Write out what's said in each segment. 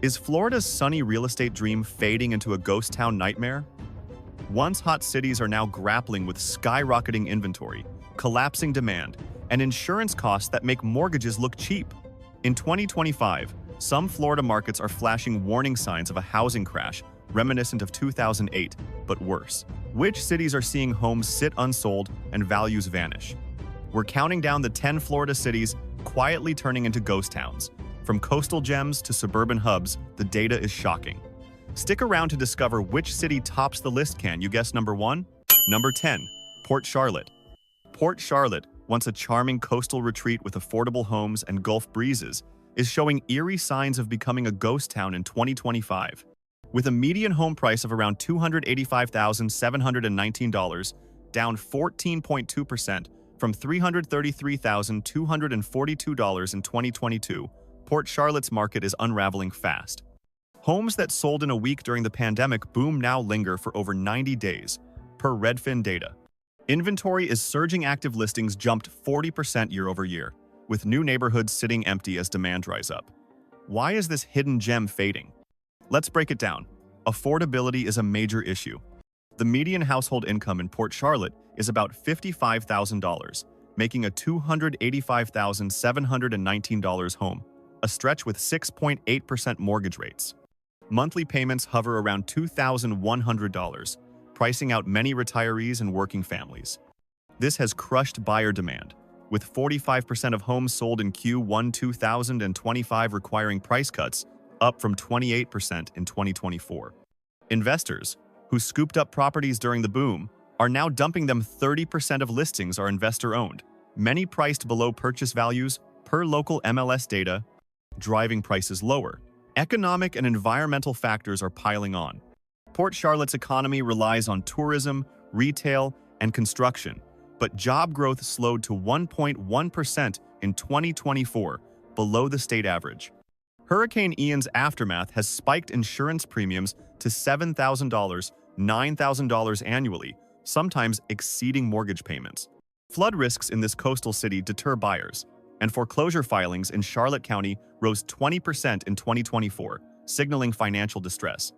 Is Florida's sunny real estate dream fading into a ghost town nightmare? Once hot cities are now grappling with skyrocketing inventory, collapsing demand, and insurance costs that make mortgages look cheap. In 2025, some Florida markets are flashing warning signs of a housing crash reminiscent of 2008, but worse. Which cities are seeing homes sit unsold and values vanish? We're counting down the 10 Florida cities quietly turning into ghost towns. From coastal gems to suburban hubs, the data is shocking. Stick around to discover which city tops the list. Can you guess number 1? Number 10, Port Charlotte. Port Charlotte, once a charming coastal retreat with affordable homes and Gulf breezes, is showing eerie signs of becoming a ghost town in 2025. With a median home price of around $285,719, down 14.2% from $333,242 in 2022, Port Charlotte's market is unraveling fast. Homes that sold in a week during the pandemic boom now linger for over 90 days, per Redfin data. Inventory is surging. Active listings jumped 40% year over year, with new neighborhoods sitting empty as demand dries up. Why is this hidden gem fading? Let's break it down. Affordability is a major issue. The median household income in Port Charlotte is about $55,000, making a $285,719 home, a stretch with 6.8% mortgage rates. Monthly payments hover around $2,100, pricing out many retirees and working families. This has crushed buyer demand, with 45% of homes sold in Q1 2025 requiring price cuts, up from 28% in 2024. Investors, who scooped up properties during the boom, are now dumping them. 30% of listings are investor-owned, many priced below purchase values per local MLS data, driving prices lower. Economic and environmental factors are piling on. Port Charlotte's economy relies on tourism, retail, and construction, but job growth slowed to 1.1% in 2024, below the state average. Hurricane Ian's aftermath has spiked insurance premiums to $7,000, $9,000 annually, sometimes exceeding mortgage payments. Flood risks in this coastal city deter buyers, and foreclosure filings in Charlotte County rose 20% in 2024, signaling financial distress.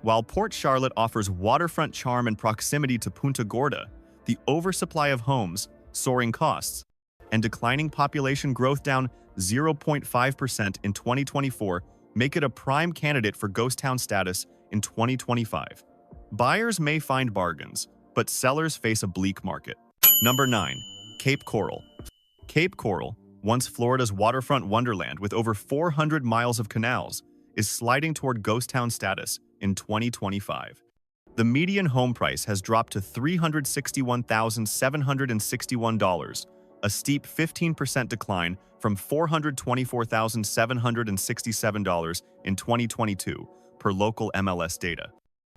While Port Charlotte offers waterfront charm and proximity to Punta Gorda, the oversupply of homes, soaring costs, and declining population growth down 0.5% in 2024 make it a prime candidate for ghost town status in 2025. Buyers may find bargains, but sellers face a bleak market. Number 9. Cape Coral. Cape Coral, once Florida's waterfront wonderland with over 400 miles of canals, is sliding toward ghost town status in 2025. The median home price has dropped to $361,761, a steep 15% decline from $424,767 in 2022, per local MLS data.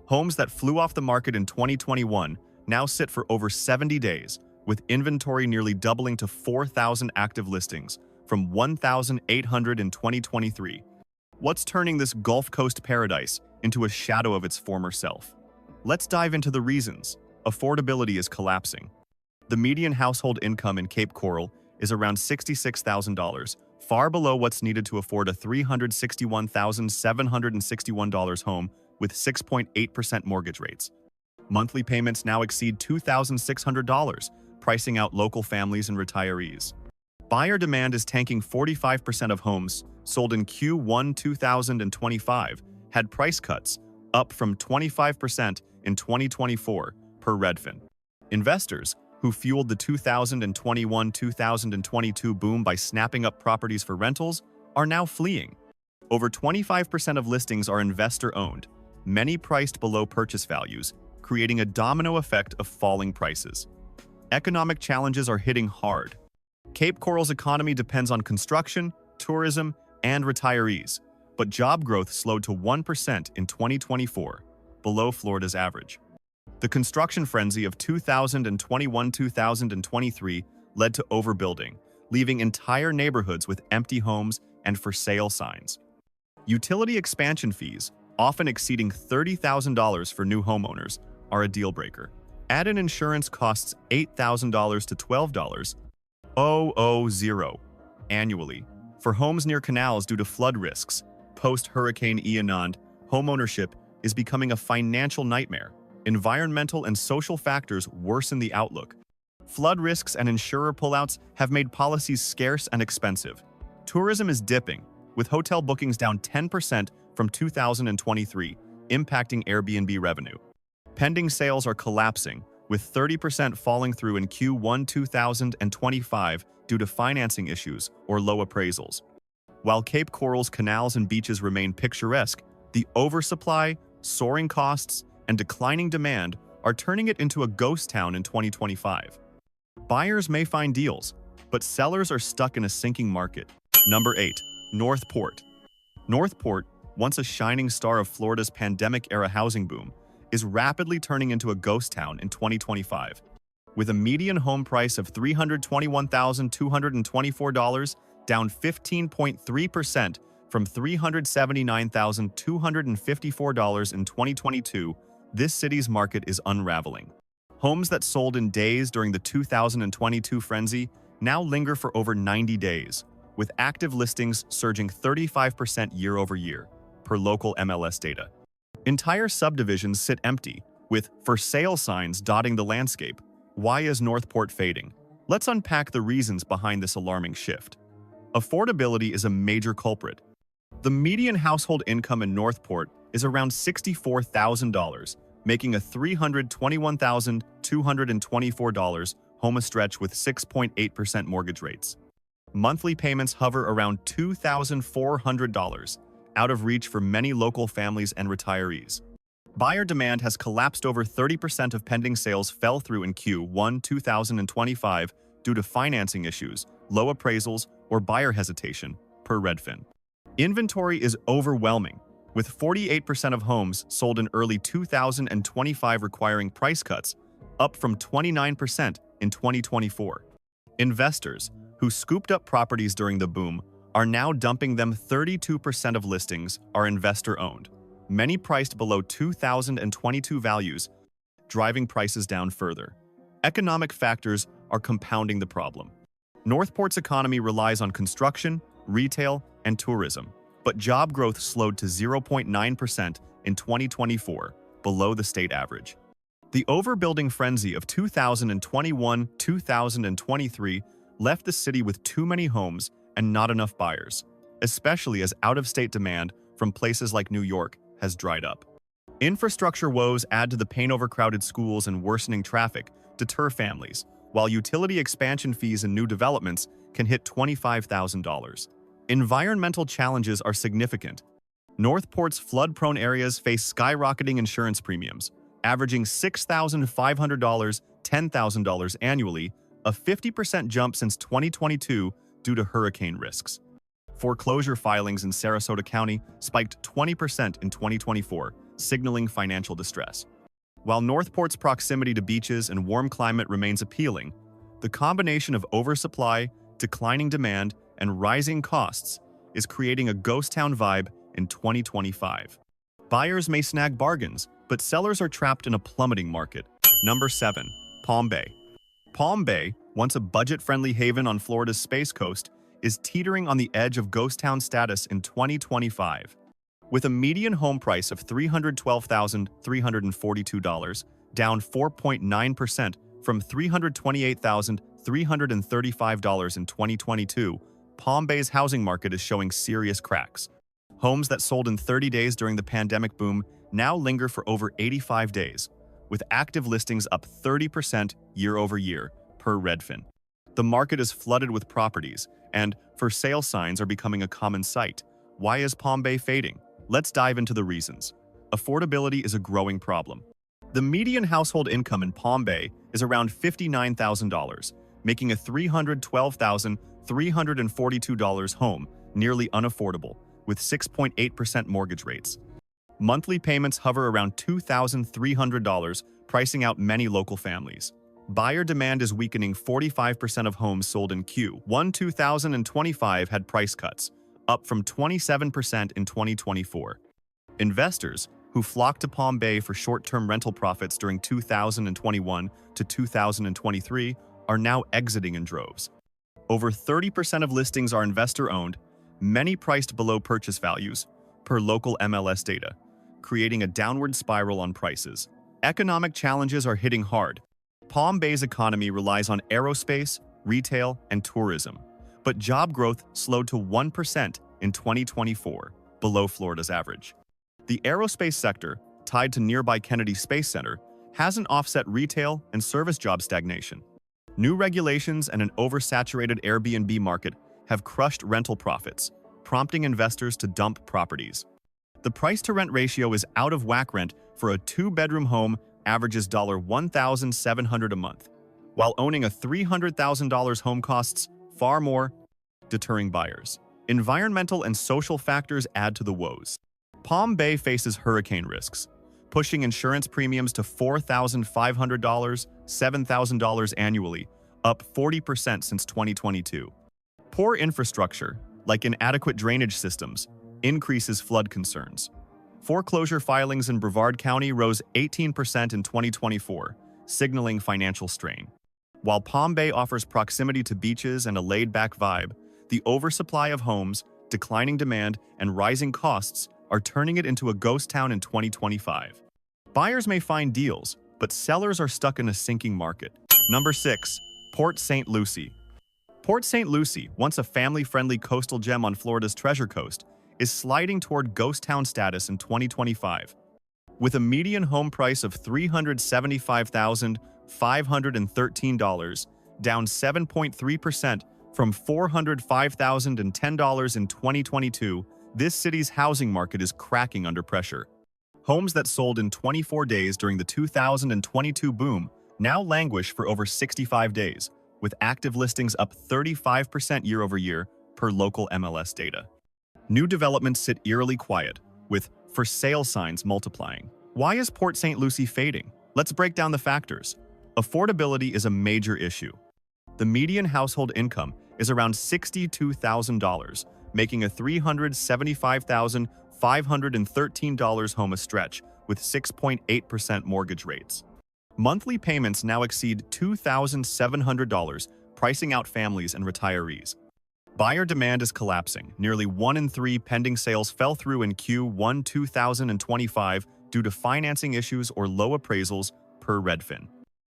Homes that flew off the market in 2021 now sit for over 70 days, with inventory nearly doubling to 4,000 active listings, from 1,800 in 2023. What's turning this Gulf Coast paradise into a shadow of its former self? Let's dive into the reasons. Affordability is collapsing. The median household income in Cape Coral is around $66,000, far below what's needed to afford a $361,761 home with 6.8% mortgage rates. Monthly payments now exceed $2,600, pricing out local families and retirees. Buyer demand is tanking. 45% of homes sold in Q1 2025 had price cuts, up from 25% in 2024, per Redfin. Investors, who fueled the 2021-2022 boom by snapping up properties for rentals, are now fleeing. Over 25% of listings are investor-owned, many priced below purchase values, creating a domino effect of falling prices. Economic challenges are hitting hard. Cape Coral's economy depends on construction, tourism, and retirees, but job growth slowed to 1% in 2024, below Florida's average. The construction frenzy of 2021-2023 led to overbuilding, leaving entire neighborhoods with empty homes and for sale signs. Utility expansion fees, often exceeding $30,000 for new homeowners, are a deal breaker. Add-in insurance costs $8,000 to $12,000 annually for homes near canals due to flood risks, Post-Hurricane Ian, homeownership is becoming a financial nightmare. Environmental and social factors worsen the outlook. Flood risks and insurer pullouts have made policies scarce and expensive. Tourism is dipping, with hotel bookings down 10% from 2023, impacting Airbnb revenue. Pending sales are collapsing, with 30% falling through in Q1 2025 due to financing issues or low appraisals. While Cape Coral's canals and beaches remain picturesque, the oversupply, soaring costs, and declining demand are turning it into a ghost town in 2025. Buyers may find deals, but sellers are stuck in a sinking market. Number 8. Northport. Northport, once a shining star of Florida's pandemic-era housing boom, is rapidly turning into a ghost town in 2025. With a median home price of $321,224, down 15.3% from $379,254 in 2022, this city's market is unraveling. Homes that sold in days during the 2022 frenzy now linger for over 90 days, with active listings surging 35% year-over-year, per local MLS data. Entire subdivisions sit empty, with "for sale" signs dotting the landscape. Why is Northport fading? Let's unpack the reasons behind this alarming shift. Affordability is a major culprit. The median household income in Northport is around $64,000, making a $321,224 home a stretch with 6.8% mortgage rates. Monthly payments hover around $2,400, out of reach for many local families and retirees. Buyer demand has collapsed. Over 30% of pending sales fell through in Q1 2025 due to financing issues, low appraisals, or buyer hesitation, per Redfin. Inventory is overwhelming, with 48% of homes sold in early 2025 requiring price cuts, up from 29% in 2024. Investors, who scooped up properties during the boom, are now dumping them. 32% of listings are investor-owned, many priced below 2022 values, driving prices down further. Economic factors are compounding the problem. Northport's economy relies on construction, retail, and tourism, but job growth slowed to 0.9% in 2024, below the state average. The overbuilding frenzy of 2021-2023 left the city with too many homes and not enough buyers, especially as out-of-state demand from places like New York has dried up. Infrastructure woes add to the pain. Overcrowded schools and worsening traffic deter families, while utility expansion fees in new developments can hit $25,000. Environmental challenges are significant. Northport's flood-prone areas face skyrocketing insurance premiums, averaging $6,500, $10,000 annually, a 50% jump since 2022 due to hurricane risks. Foreclosure filings in Sarasota County spiked 20% in 2024, signaling financial distress. While Northport's proximity to beaches and warm climate remains appealing, the combination of oversupply, declining demand, and rising costs is creating a ghost town vibe in 2025. Buyers may snag bargains, but sellers are trapped in a plummeting market. Number 7. Palm Bay. Palm Bay, once a budget-friendly haven on Florida's Space Coast, is teetering on the edge of ghost town status in 2025. With a median home price of $312,342, down 4.9% from $328,335 in 2022, Palm Bay's housing market is showing serious cracks. Homes that sold in 30 days during the pandemic boom now linger for over 85 days, with active listings up 30% year-over-year, per Redfin. The market is flooded with properties, and for sale signs are becoming a common sight. Why is Palm Bay fading? Let's dive into the reasons. Affordability is a growing problem. The median household income in Palm Bay is around $59,000, making a $312,342 home nearly unaffordable, with 6.8% mortgage rates. Monthly payments hover around $2,300, pricing out many local families. Buyer demand is weakening. 45% of homes sold in Q1 2025 had price cuts, up from 27% in 2024. Investors, who flocked to Palm Bay for short-term rental profits during 2021 to 2023, are now exiting in droves. Over 30% of listings are investor-owned, many priced below purchase values, per local MLS data, creating a downward spiral on prices. Economic challenges are hitting hard. Palm Bay's economy relies on aerospace, retail, and tourism, but job growth slowed to 1% in 2024, below Florida's average. The aerospace sector, tied to nearby Kennedy Space Center, hasn't offset retail and service job stagnation. New regulations and an oversaturated Airbnb market have crushed rental profits, prompting investors to dump properties. The price-to-rent ratio is out of whack. Rent for a two-bedroom home averages $1,700 a month, while owning a $300,000 home costs far more, deterring buyers. Environmental and social factors add to the woes. Palm Bay faces hurricane risks, pushing insurance premiums to $4,500, $7,000 annually, up 40% since 2022. Poor infrastructure, like inadequate drainage systems, increases flood concerns. Foreclosure filings in Brevard County rose 18% in 2024, signaling financial strain. While Palm Bay offers proximity to beaches and a laid-back vibe, the oversupply of homes, declining demand, and rising costs are turning it into a ghost town in 2025. Buyers may find deals, but sellers are stuck in a sinking market. Number 6. Port St. Lucie. Port St. Lucie, once a family-friendly coastal gem on Florida's Treasure Coast, is sliding toward ghost town status in 2025. With a median home price of $375,513, down 7.3% from $405,010 in 2022, this city's housing market is cracking under pressure. Homes that sold in 24 days during the 2022 boom now languish for over 65 days, with active listings up 35% year-over-year per local MLS data. New developments sit eerily quiet, with for sale signs multiplying. Why is Port St. Lucie fading? Let's break down the factors. Affordability is a major issue. The median household income is around $62,000, making a $375,513 home a stretch, with 6.8% mortgage rates. Monthly payments now exceed $2,700, pricing out families and retirees. Buyer demand is collapsing. Nearly 1 in 3 pending sales fell through in Q1 2025 due to financing issues or low appraisals, per Redfin.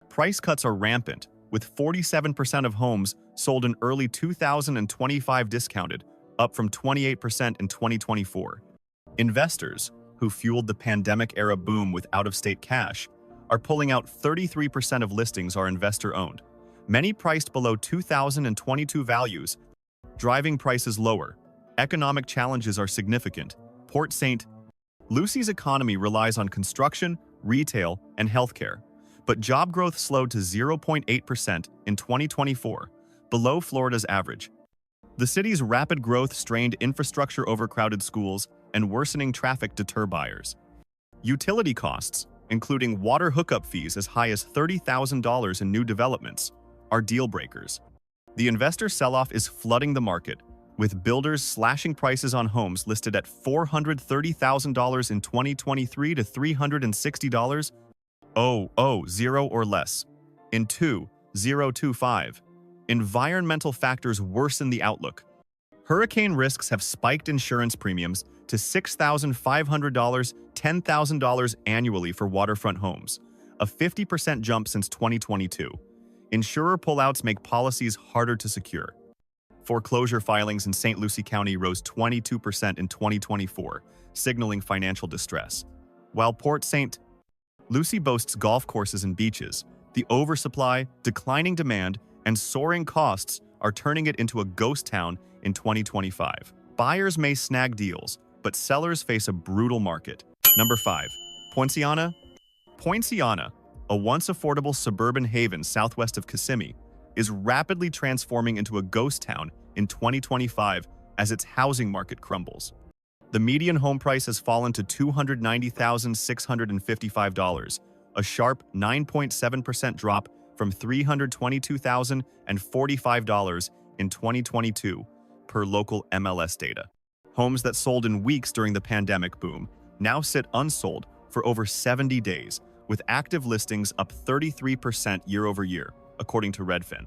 Price cuts are rampant, with 47% of homes sold in early 2025 discounted, up from 28% in 2024. Investors, who fueled the pandemic-era boom with out-of-state cash, are pulling out. 33% of listings are investor-owned, many priced below 2022 values, driving prices lower. Economic challenges are significant. Port St. Lucie's economy relies on construction, retail, and healthcare, but job growth slowed to 0.8% in 2024, below Florida's average. The city's rapid growth strained infrastructure, overcrowded schools, and worsening traffic deter buyers. Utility costs, including water hookup fees as high as $30,000 in new developments, are deal breakers. The investor sell-off is flooding the market, with builders slashing prices on homes listed at $430,000 in 2023 to $360,000 or less in 2025. Environmental factors worsen the outlook. Hurricane risks have spiked insurance premiums to $6,500, $10,000 annually for waterfront homes, a 50% jump since 2022. Insurer pullouts make policies harder to secure. Foreclosure filings in St. Lucie County rose 22% in 2024, signaling financial distress. While Port St. Lucie boasts golf courses and beaches, the oversupply, declining demand, and soaring costs are turning it into a ghost town in 2025. Buyers may snag deals, but sellers face a brutal market. Number 5. Poinciana. Poinciana, a once affordable suburban haven southwest of Kissimmee, is rapidly transforming into a ghost town in 2025 as its housing market crumbles. The median home price has fallen to $290,655, a sharp 9.7% drop from $322,045 in 2022, per local MLS data. Homes that sold in weeks during the pandemic boom now sit unsold for over 70 days, with active listings up 33% year-over-year, according to Redfin.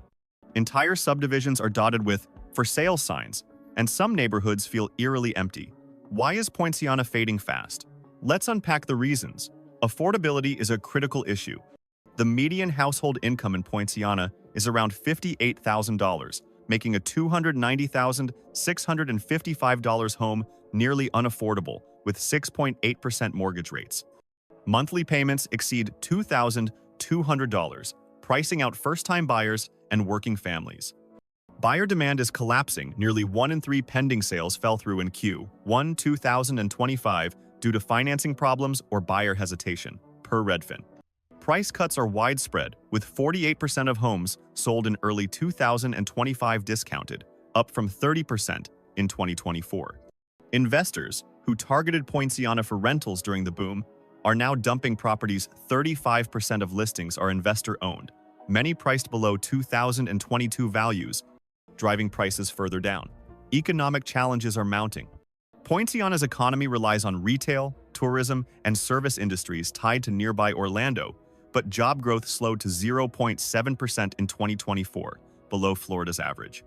Entire subdivisions are dotted with for sale signs, and some neighborhoods feel eerily empty. Why is Poinciana fading fast? Let's unpack the reasons. Affordability is a critical issue. The median household income in Poinciana is around $58,000, making a $290,655 home nearly unaffordable, with 6.8% mortgage rates. Monthly payments exceed $2,200, pricing out first-time buyers and working families. Buyer demand is collapsing. Nearly 1 in 3 pending sales fell through in Q1 2025 due to financing problems or buyer hesitation, per Redfin. Price cuts are widespread, with 48% of homes sold in early 2025 discounted, up from 30% in 2024. Investors, who targeted Poinciana for rentals during the boom, are now dumping properties. 35% of listings are investor-owned, many priced below 2022 values, driving prices further down. Economic challenges are mounting. Poinciana's economy relies on retail, tourism, and service industries tied to nearby Orlando, but job growth slowed to 0.7% in 2024, below Florida's average.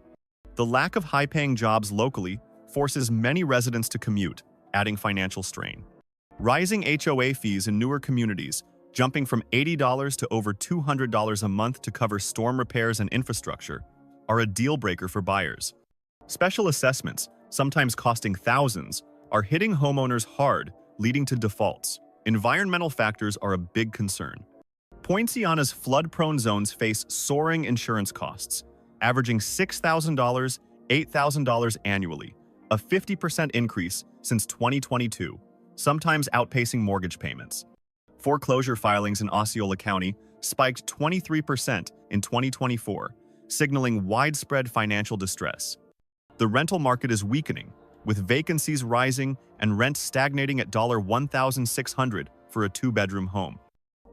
The lack of high-paying jobs locally forces many residents to commute, adding financial strain. Rising HOA fees in newer communities, jumping from $80 to over $200 a month to cover storm repairs and infrastructure, are a deal-breaker for buyers. Special assessments, sometimes costing thousands, are hitting homeowners hard, leading to defaults. Environmental factors are a big concern. Poinciana's flood-prone zones face soaring insurance costs, averaging $6,000, $8,000 annually, a 50% increase since 2022, sometimes outpacing mortgage payments. Foreclosure filings in Osceola County spiked 23% in 2024, signaling widespread financial distress. The rental market is weakening, with vacancies rising and rents stagnating at $1,600 for a 2-bedroom home.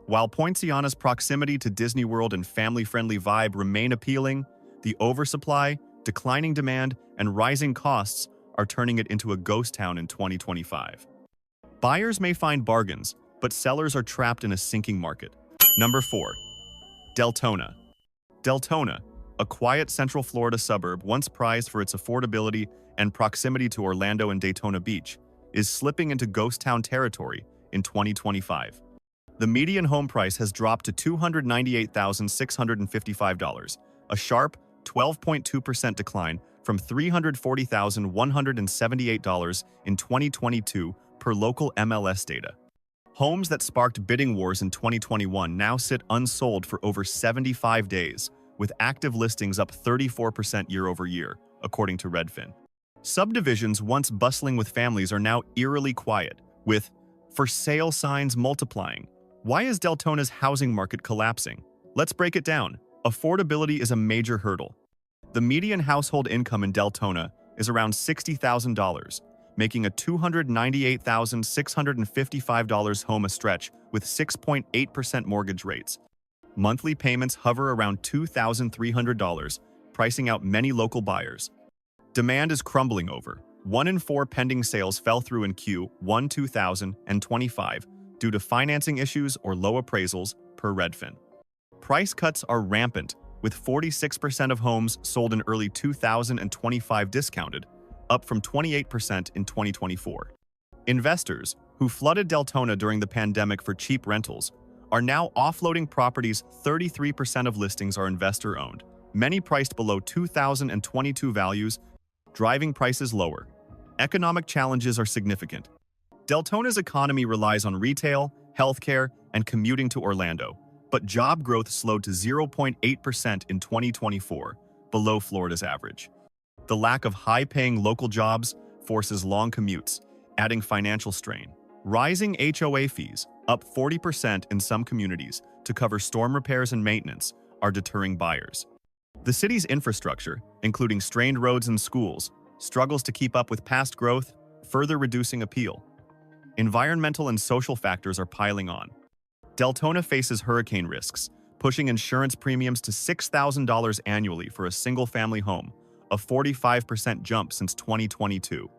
While Poinciana's proximity to Disney World and family-friendly vibe remain appealing, the oversupply, declining demand, and rising costs are turning it into a ghost town in 2025. Buyers may find bargains, but sellers are trapped in a sinking market. Number 4. Deltona. Deltona, a quiet Central Florida suburb once prized for its affordability and proximity to Orlando and Daytona Beach, is slipping into ghost town territory in 2025. The median home price has dropped to $298,655, a sharp 12.2% decline from $340,178 in 2022 per local MLS data. Homes that sparked bidding wars in 2021 now sit unsold for over 75 days, with active listings up 34% year-over-year, according to Redfin. Subdivisions once bustling with families are now eerily quiet, with for sale signs multiplying. Why is Deltona's housing market collapsing? Let's break it down. Affordability is a major hurdle. The median household income in Deltona is around $60,000, making a $298,655 home a stretch with 6.8% mortgage rates. Monthly payments hover around $2,300, pricing out many local buyers. Demand is crumbling over. 1 in 4 pending sales fell through in Q1 2025 due to financing issues or low appraisals, per Redfin. Price cuts are rampant, with 46% of homes sold in early 2025 discounted, up from 28% in 2024. Investors, who flooded Deltona during the pandemic for cheap rentals, are now offloading properties. 33% of listings are investor-owned, many priced below 2022 values, driving prices lower. Economic challenges are significant. Deltona's economy relies on retail, healthcare, and commuting to Orlando, but job growth slowed to 0.8% in 2024, below Florida's average. The lack of high-paying local jobs forces long commutes, adding financial strain. Rising HOA fees, up 40% in some communities, to cover storm repairs and maintenance, are deterring buyers. The city's infrastructure, including strained roads and schools, struggles to keep up with past growth, further reducing appeal. Environmental and social factors are piling on. Deltona faces hurricane risks, pushing insurance premiums to $6,000 annually for a single-family home, a 45% jump since 2022.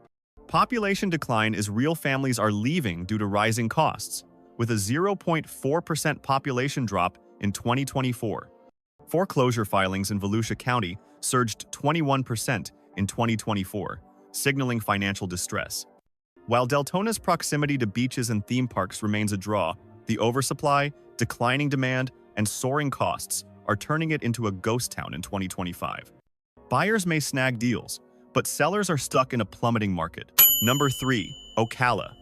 Population decline is real. Families are leaving due to rising costs, with a 0.4% population drop in 2024. Foreclosure filings in Volusia County surged 21% in 2024, signaling financial distress. While Deltona's proximity to beaches and theme parks remains a draw, the oversupply, declining demand, and soaring costs are turning it into a ghost town in 2025. Buyers may snag deals, but sellers are stuck in a plummeting market. Number 3. Ocala.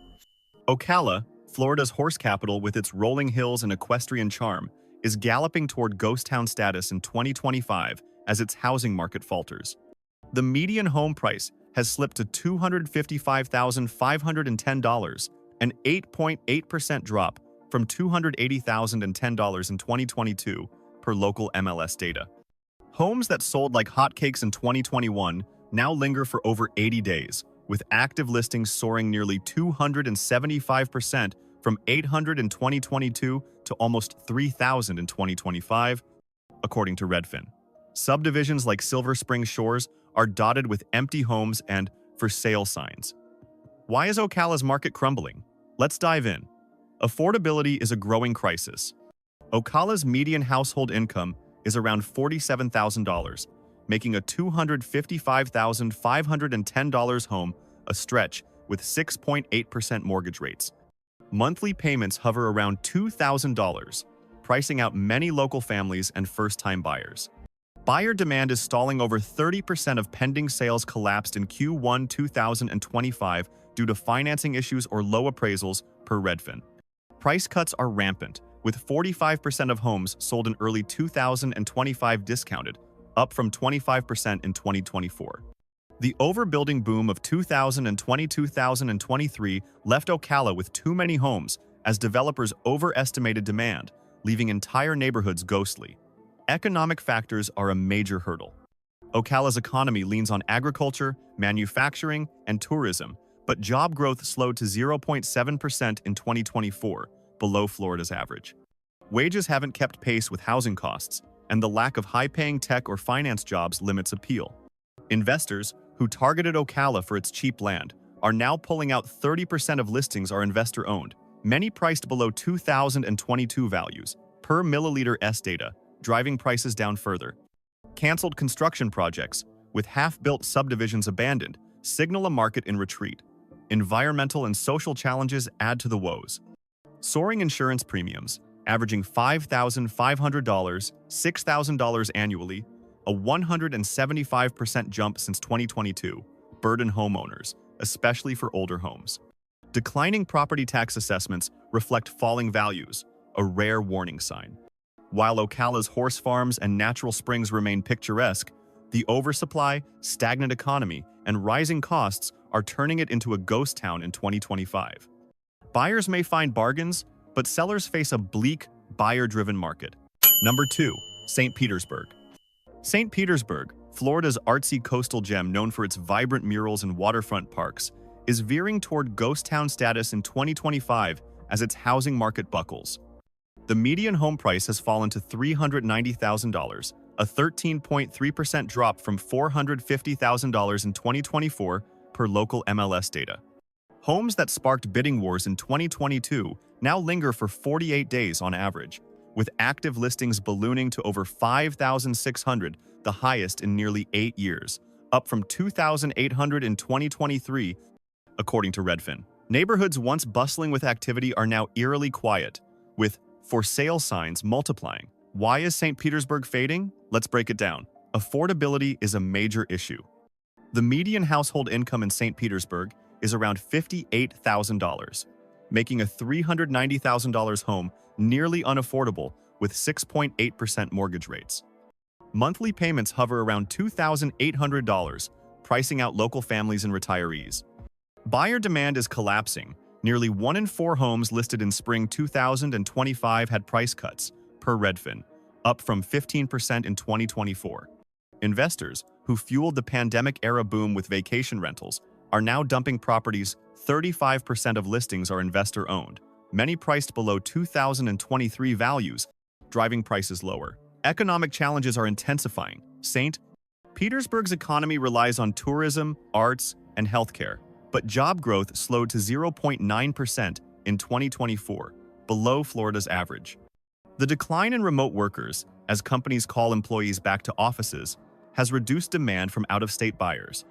Ocala, Florida's horse capital with its rolling hills and equestrian charm, is galloping toward ghost town status in 2025 as its housing market falters. The median home price has slipped to $255,510, an 8.8% drop from $280,010 in 2022, per local MLS data. Homes that sold like hotcakes in 2021 now linger for over 80 days, with active listings soaring nearly 275% from 800 in 2022 to almost 3,000 in 2025, according to Redfin. Subdivisions like Silver Spring Shores are dotted with empty homes and for sale signs. Why is Ocala's market crumbling? Let's dive in. Affordability is a growing crisis. Ocala's median household income is around $47,000, making a $255,510 home a stretch with 6.8% mortgage rates. Monthly payments hover around $2,000, pricing out many local families and first-time buyers. Buyer demand is stalling. Over 30% of pending sales collapsed in Q1 2025 due to financing issues or low appraisals, per Redfin. Price cuts are rampant, with 45% of homes sold in early 2025 discounted, up from 25% in 2024. The overbuilding boom of 2020-2023 left Ocala with too many homes as developers overestimated demand, leaving entire neighborhoods ghostly. Economic factors are a major hurdle. Ocala's economy leans on agriculture, manufacturing, and tourism, but job growth slowed to 0.7% in 2024, below Florida's average. Wages haven't kept pace with housing costs, and the lack of high-paying tech or finance jobs limits appeal. Investors, who targeted Ocala for its cheap land, are now pulling out. 30% of listings are investor-owned, many priced below 2022 values, per Milliliter S data, driving prices down further. Canceled construction projects, with half-built subdivisions abandoned, signal a market in retreat. Environmental and social challenges add to the woes. Soaring insurance premiums, averaging $5,500, $6,000 annually, a 175% jump since 2022, burden homeowners, especially for older homes. Declining property tax assessments reflect falling values, a rare warning sign. While Ocala's horse farms and natural springs remain picturesque, the oversupply, stagnant economy, and rising costs are turning it into a ghost town in 2025. Buyers may find bargains, but sellers face a bleak, buyer-driven market. Number 2. St. Petersburg. St. Petersburg, Florida's artsy coastal gem known for its vibrant murals and waterfront parks, is veering toward ghost town status in 2025 as its housing market buckles. The median home price has fallen to $390,000, a 13.3% drop from $450,000 in 2024, per local MLS data. Homes that sparked bidding wars in 2022 now linger for 48 days on average, with active listings ballooning to over 5,600, the highest in nearly 8 years, up from 2,800 in 2023, according to Redfin. Neighborhoods once bustling with activity are now eerily quiet, with for sale signs multiplying. Why is St. Petersburg fading? Let's break it down. Affordability is a major issue. The median household income in St. Petersburg is around $58,000, making a $390,000 home nearly unaffordable with 6.8% mortgage rates. Monthly payments hover around $2,800, pricing out local families and retirees. Buyer demand is collapsing. Nearly 1 in 4 homes listed in spring 2025 had price cuts, per Redfin, up from 15% in 2024. Investors, who fueled the pandemic-era boom with vacation rentals, are now dumping properties. 35% of listings are investor-owned, many priced below 2023 values, driving prices lower. Economic challenges are intensifying. St. Petersburg's economy relies on tourism, arts, and healthcare, but job growth slowed to 0.9% in 2024, below Florida's average. The decline in remote workers, as companies call employees back to offices, has reduced demand from out-of-state buyers.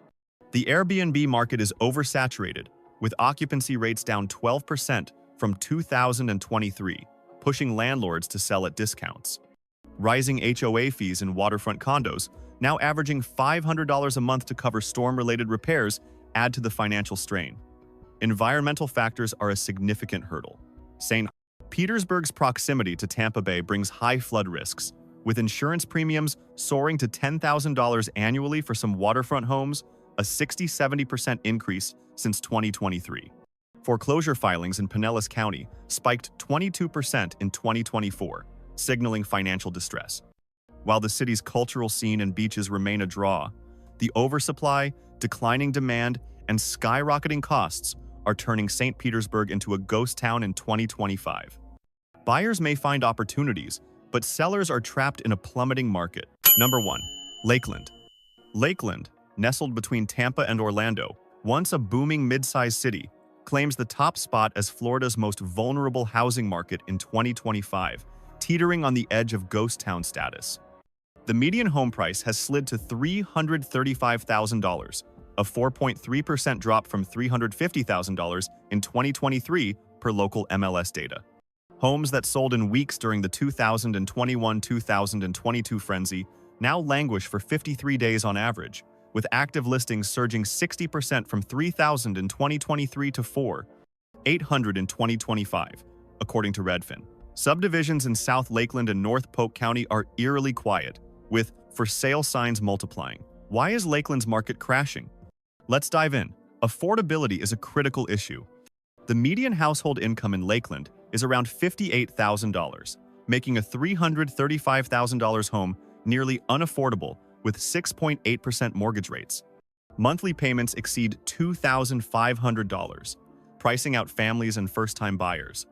The Airbnb market is oversaturated, with occupancy rates down 12% from 2023, pushing landlords to sell at discounts. Rising HOA fees in waterfront condos, now averaging $500 a month to cover storm-related repairs, add to the financial strain. Environmental factors are a significant hurdle. St. Petersburg's proximity to Tampa Bay brings high flood risks, with insurance premiums soaring to $10,000 annually for some waterfront homes, a 60–70% increase since 2023. Foreclosure filings in Pinellas County spiked 22% in 2024, signaling financial distress. While the city's cultural scene and beaches remain a draw, the oversupply, declining demand, and skyrocketing costs are turning St. Petersburg into a ghost town in 2025. Buyers may find opportunities, but sellers are trapped in a plummeting market. Number 1. Lakeland. Lakeland, nestled between Tampa and Orlando, once a booming mid-sized city, claims the top spot as Florida's most vulnerable housing market in 2025, teetering on the edge of ghost town status. The median home price has slid to $335,000, a 4.3% drop from $350,000 in 2023 per local MLS data. Homes that sold in weeks during the 2021-2022 frenzy now languish for 53 days on average, with active listings surging 60% from 3,000 in 2023 to 4,800 in 2025, according to Redfin. Subdivisions in South Lakeland and North Polk County are eerily quiet, with for sale signs multiplying. Why is Lakeland's market crashing? Let's dive in. Affordability is a critical issue. The median household income in Lakeland is around $58,000, making a $335,000 home nearly unaffordable with 6.8% mortgage rates. Monthly payments exceed $2,500, pricing out families and first-time buyers.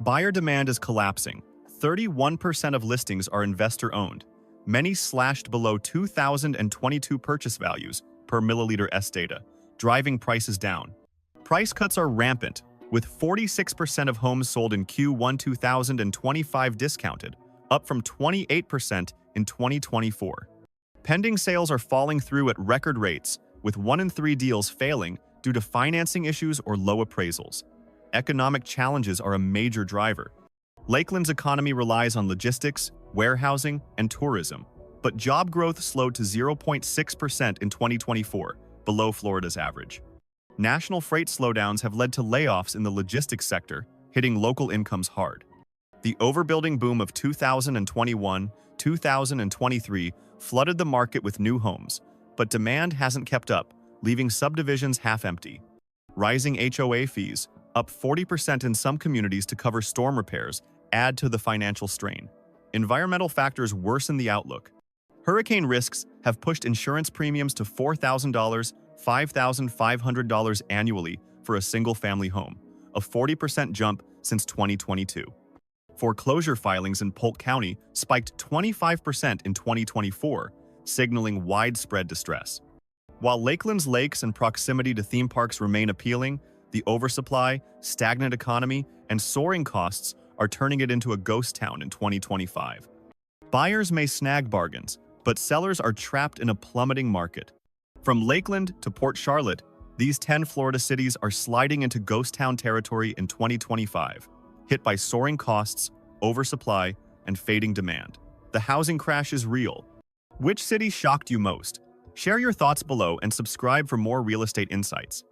Buyer demand is collapsing. 31% of listings are investor-owned, many slashed below 2022 purchase values per milliliter S data, driving prices down. Price cuts are rampant, with 46% of homes sold in Q1 2025 discounted, up from 28% in 2024. Pending sales are falling through at record rates, with 1 in 3 deals failing due to financing issues or low appraisals. Economic challenges are a major driver. Lakeland's economy relies on logistics, warehousing, and tourism, but job growth slowed to 0.6% in 2024, below Florida's average. National freight slowdowns have led to layoffs in the logistics sector, hitting local incomes hard. The overbuilding boom of 2021-2023 flooded the market with new homes, but demand hasn't kept up, leaving subdivisions half-empty. Rising HOA fees, up 40% in some communities to cover storm repairs, add to the financial strain. Environmental factors worsen the outlook. Hurricane risks have pushed insurance premiums to $4,000, $5,500 annually for a single-family home, a 40% jump since 2022. Foreclosure filings in Polk County spiked 25% in 2024, signaling widespread distress. While Lakeland's lakes and proximity to theme parks remain appealing, the oversupply, stagnant economy, and soaring costs are turning it into a ghost town in 2025. Buyers may snag bargains, but sellers are trapped in a plummeting market. From Lakeland to Port Charlotte, these 10 Florida cities are sliding into ghost town territory in 2025, hit by soaring costs, oversupply, and fading demand. The housing crash is real. Which city shocked you most? Share your thoughts below and subscribe for more real estate insights.